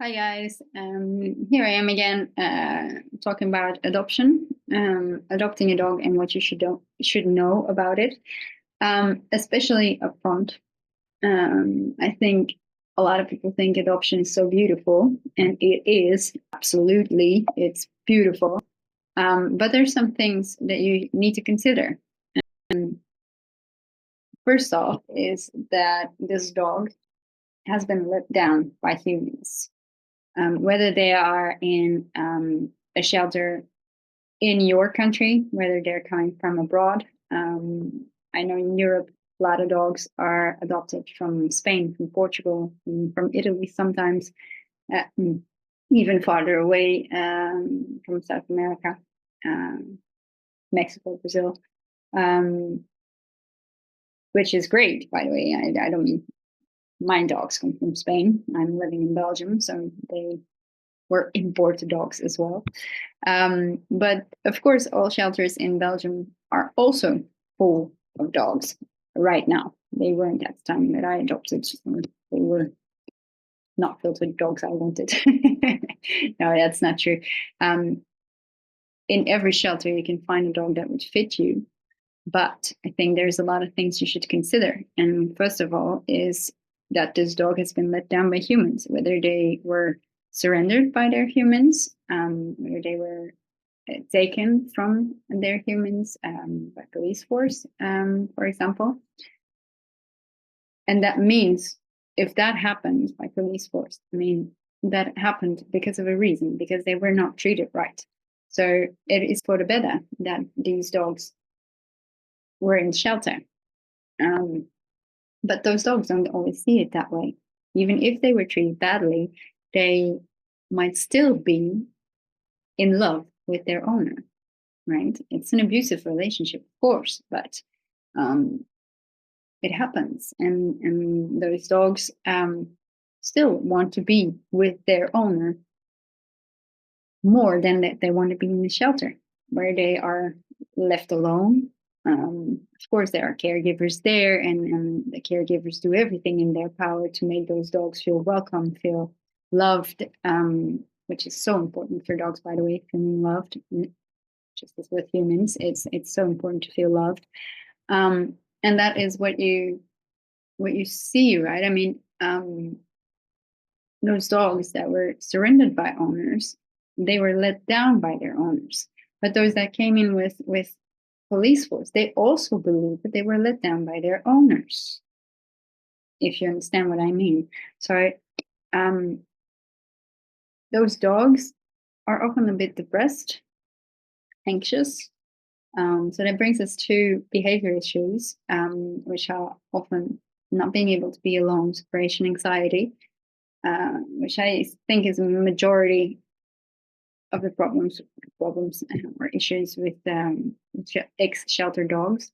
Hi guys, here I am again talking about adoption, adopting a dog and what you should know about it, especially upfront. I think a lot of people think adoption is so beautiful, and it is absolutely. It's beautiful, but there's some things that you need to consider. First off, is that this dog has been let down by humans. Whether they are in a shelter in your country, whether they're coming from abroad. I know in Europe, a lot of dogs are adopted from Spain, from Portugal, from Italy sometimes, uh, even farther away from South America, um, Mexico, Brazil, um, which is great, by the way. I don't mean my dogs come from Spain. I'm living in Belgium, so they were imported dogs as well. But of course, all shelters in Belgium are also full of dogs right now. They weren't at the time that I adopted. They were not filled with dogs I wanted. No, that's not true. Um, in every shelter, you can find a dog that would fit you. But I think there's a lot of things you should consider. And first of all, is that this dog has been let down by humans, whether they were surrendered by their humans, whether they were taken from their humans by police force, for example. And that means if that happened by police force, I mean, that happened because of a reason, because they were not treated right. So it is for the better that these dogs were in shelter. Um, but those dogs don't always see it that way. Even if they were treated badly, they might still be in love with their owner, right? It's an abusive relationship, of course, but it happens. And those dogs still want to be with their owner more than that they want to be in the shelter where they are left alone. Of course, there are caregivers there, and the caregivers do everything in their power to make those dogs feel welcome, feel loved, which is so important for dogs, by the way, feeling loved. Just as with humans, it's so important to feel loved, and that is what you see, right? I mean, those dogs that were surrendered by owners, they were let down by their owners. But those that came in with police force, they also believe that they were let down by their owners, if you understand what I mean. So those dogs are often a bit depressed, anxious. So that brings us to behavior issues, which are often not being able to be alone, separation anxiety, which I think is a majority of the problems or issues with ex-shelter dogs.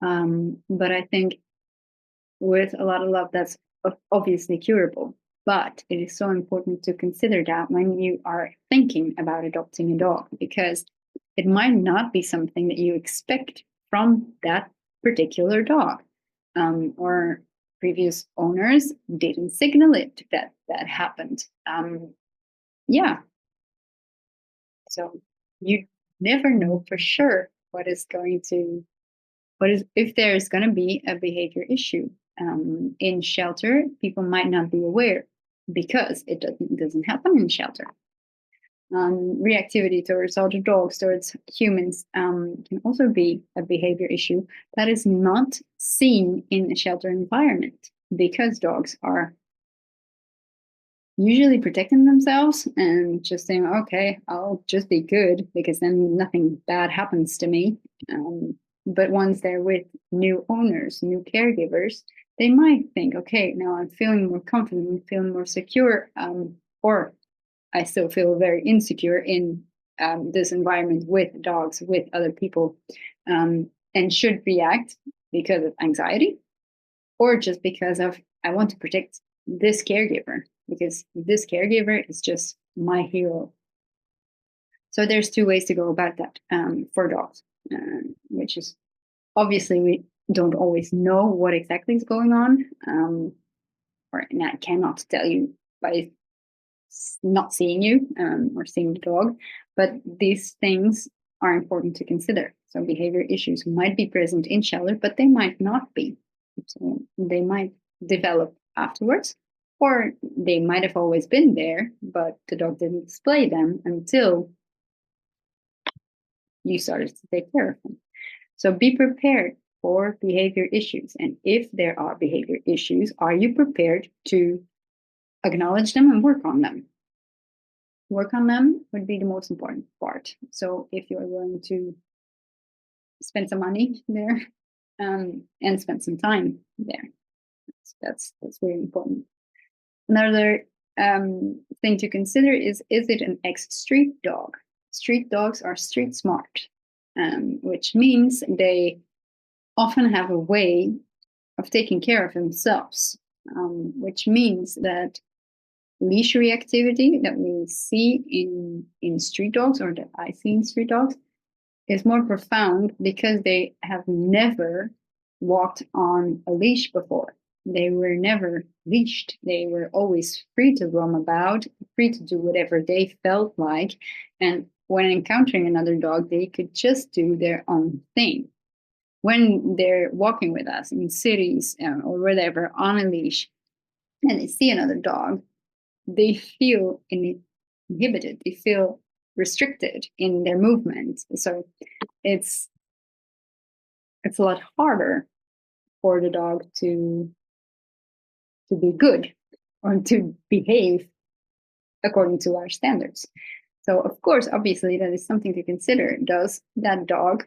But I think with a lot of love, that's obviously curable. But it is so important to consider that when you are thinking about adopting a dog, because it might not be something that you expect from that particular dog, or previous owners didn't signal it that happened. Yeah, so you never know for sure what is if there is going to be a behavior issue in shelter. People might not be aware because it doesn't happen in shelter. Reactivity towards other dogs, towards humans, can also be a behavior issue that is not seen in a shelter environment because dogs are usually protecting themselves and just saying, okay, I'll just be good because then nothing bad happens to me. But once they're with new owners, new caregivers, they might think, okay, now I'm feeling more confident, I'm feeling more secure, or I still feel very insecure in this environment with dogs, with other people, and should react because of anxiety or just because of I want to protect this caregiver because this caregiver is just my hero. So there's two ways to go about that for dogs, which is obviously we don't always know what exactly is going on, and I cannot tell you by not seeing you or seeing the dog. But these things are important to consider. So behavior issues might be present in shelter, but they might not be. So they might develop afterwards, or they might have always been there, but the dog didn't display them until you started to take care of them. So be prepared for behavior issues. And if there are behavior issues, are you prepared to acknowledge them and work on them? Work on them would be the most important part. So if you're willing to spend some money there and spend some time there, that's really important. Another thing to consider is it an ex-street dog? Street dogs are street smart, which means they often have a way of taking care of themselves, which means that leash reactivity that we see in street dogs, or that I see in street dogs, is more profound because they have never walked on a leash before. They were never leashed. They were always free to roam about, free to do whatever they felt like. And when encountering another dog, they could just do their own thing. When they're walking with us in cities or whatever on a leash, and they see another dog, they feel inhibited. They feel restricted in their movement. So it's a lot harder for the dog to be good or to behave according to our standards. So of course, obviously, that is something to consider. Does that dog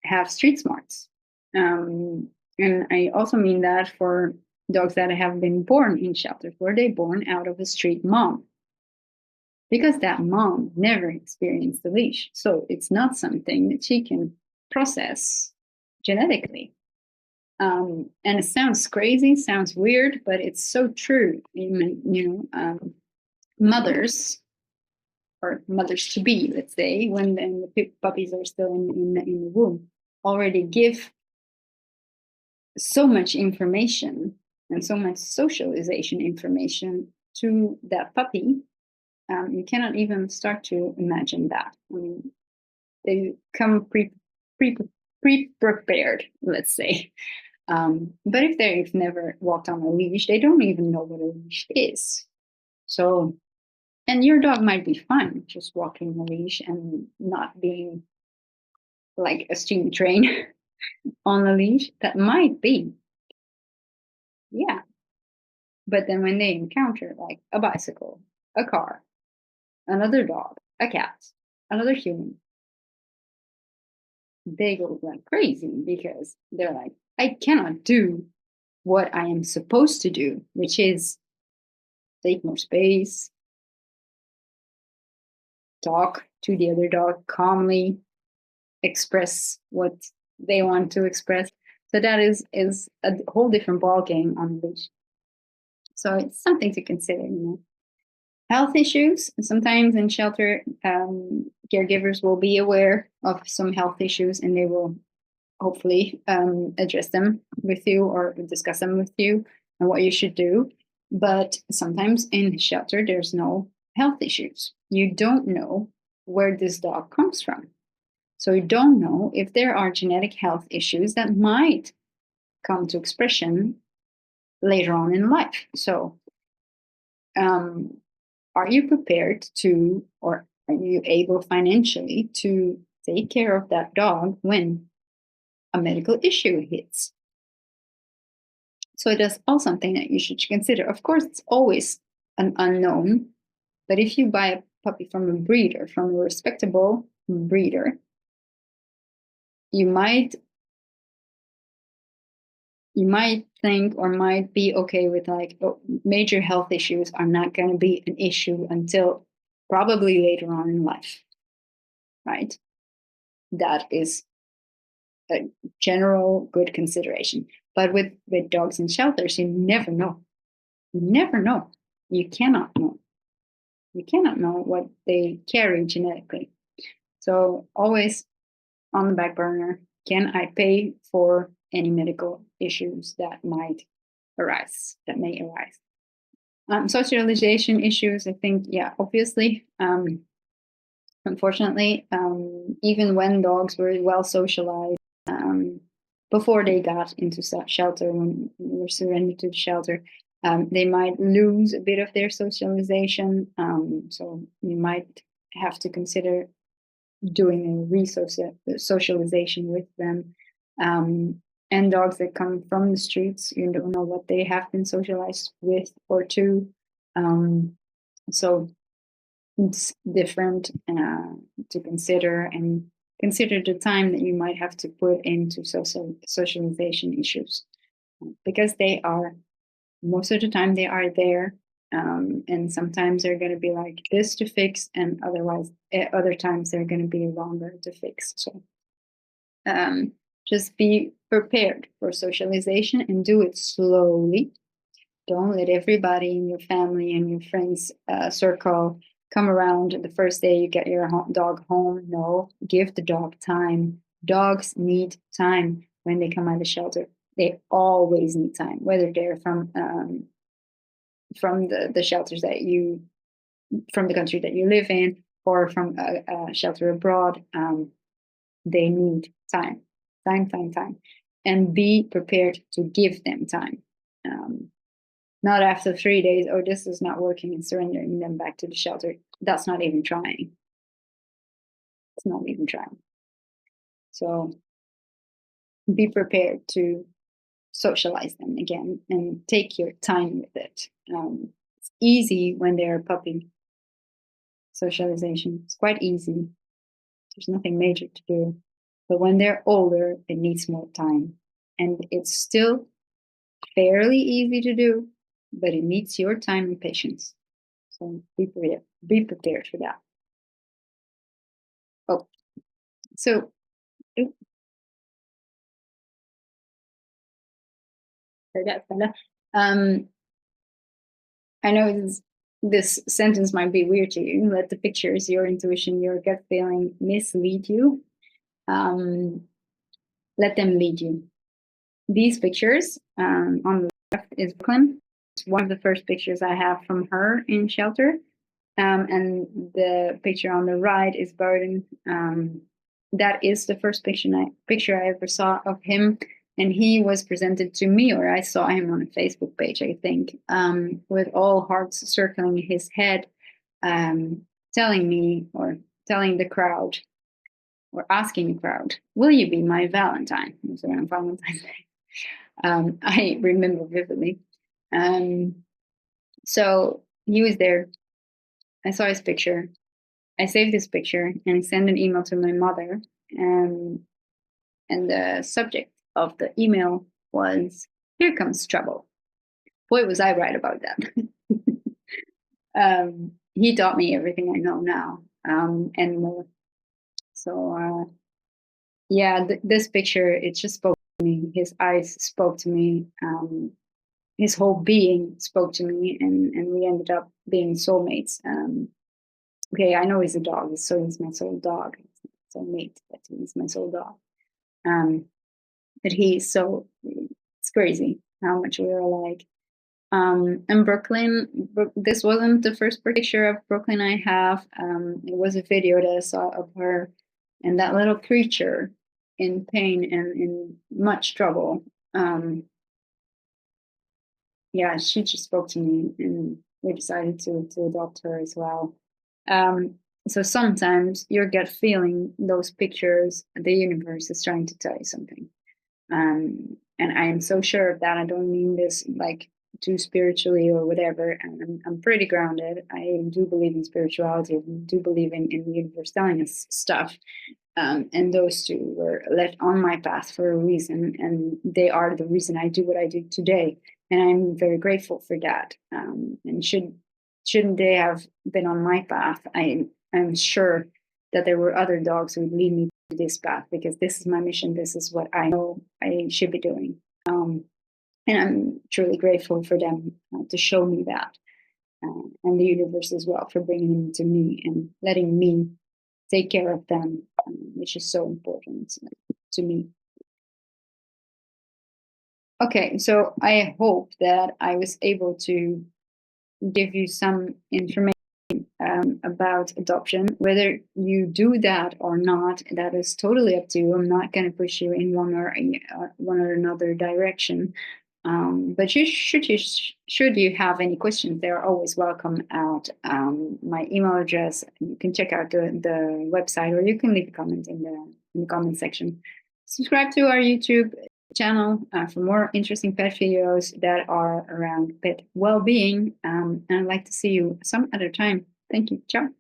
have street smarts? And I also mean that for dogs that have been born in shelters. Were they born out of a street mom? Because that mom never experienced the leash. So it's not something that she can process genetically. And it sounds crazy, sounds weird, but it's so true. Mothers or mothers to be, let's say, when the puppies are still in the womb, already give so much information and so much socialization information to that puppy. You cannot even start to imagine that. I mean, they come pre-prepared, let's say. But if they've never walked on a leash, they don't even know what a leash is. So, and your dog might be fine just walking a leash and not being like a steam train on a leash. That might be, yeah. But then when they encounter like a bicycle, a car, another dog, a cat, another human, they go like crazy because they're like, I cannot do what I am supposed to do, which is take more space, talk to the other dog calmly, express what they want to express. So that is a whole different ball game on the leash. So it's something to consider, Health issues. Sometimes in shelter, caregivers will be aware of some health issues and they will hopefully address them with you or discuss them with you and what you should do. But sometimes in shelter, there's no health issues. You don't know where this dog comes from. So you don't know if there are genetic health issues that might come to expression later on in life. So are you prepared to, or are you able financially to take care of that dog when a medical issue hits? So that's all something that you should consider. Of course, it's always an unknown, but if you buy a puppy from a breeder, from a respectable breeder, you might think or might be okay with like, oh, major health issues are not going to be an issue until probably later on in life, right? That is a general good consideration. But with dogs in shelters, you never know. You never know. You cannot know. You cannot know what they carry genetically. So always on the back burner, can I pay for any medical issues that may arise? Socialization issues, I think, yeah, obviously. Unfortunately, even when dogs were well socialized, um, before they got into shelter, when they were surrendered to the shelter, they might lose a bit of their socialization. So you might have to consider doing a socialization with them. And dogs that come from the streets, you don't know what they have been socialized with or to. So it's different to consider, and consider the time that you might have to put into socialization issues, because they are, most of the time they are there, and sometimes they're going to be like this to fix, and otherwise other times they're going to be longer to fix. So just be prepared for socialization and do it slowly. Don't let everybody in your family and your friends circle come around the first day you get your dog home. No, give the dog time. Dogs need time when they come out of the shelter. They always need time, whether they're from the shelters that you, from the country that you live in, or from a shelter abroad. They need time, time, and be prepared to give them time. Um, Not after 3 days, oh, this is not working, and surrendering them back to the shelter. That's not even trying. It's not even trying. So be prepared to socialize them again and take your time with it. It's easy when they're a puppy. Socialization, it's quite easy. There's nothing major to do. But when they're older, it needs more time. And it's still fairly easy to do, but it needs your time and patience. So be prepared for that. Oh, so that fella. Um, I know this sentence might be weird to you. Let the pictures, your intuition, your gut feeling mislead you. Um, let them lead you. These pictures on the left is Brooklyn. It's one of the first pictures I have from her in shelter. And the picture on the right is Bowden. That is the first picture I ever saw of him, and he was presented to me, or I saw him on a Facebook page, I think, with all hearts circling his head, telling me, or telling the crowd, or asking the crowd, "Will you be my Valentine?" It was around Valentine's Day. I remember vividly. So he was there. I saw his picture. I saved this picture and I sent an email to my mother. Um, and the subject of the email was, "Here comes trouble." Boy, was I right about that. He taught me everything I know now, and more. So, yeah, this picture, it just spoke to me. His eyes spoke to me. His whole being spoke to me, and we ended up being soulmates. Okay, I know he's a dog, so he's my soul dog. He's my soulmate, but he's my soul dog. But he's so, it's crazy how much we're alike. And Brooklyn, this wasn't the first picture of Brooklyn I have. It was a video that I saw of her and that little creature in pain and in much trouble. Yeah, she just spoke to me, and we decided to adopt her as well. Um, so sometimes your gut feeling, those pictures, the universe is trying to tell you something. And I am so sure of that. I don't mean this like too spiritually or whatever. And I'm pretty grounded. I do believe in spirituality. I do believe in the universe telling us stuff. And those two were left on my path for a reason, and they are the reason I do what I do today. And I'm very grateful for that. And shouldn't they have been on my path, I'm sure that there were other dogs who would lead me to this path, because this is my mission. This is what I know I should be doing. And I'm truly grateful for them to show me that, and the universe as well for bringing them to me and letting me take care of them, which is so important to me. Okay, so I hope that I was able to give you some information about adoption. Whether you do that or not, that is totally up to you. I'm not going to push you in one or another direction. But should you have any questions, they're always welcome at my email address. You can check out the website, or you can leave a comment in the comment section. Subscribe to our YouTube channel for more interesting pet videos that are around pet well-being. And I'd like to see you some other time. Thank you. Ciao.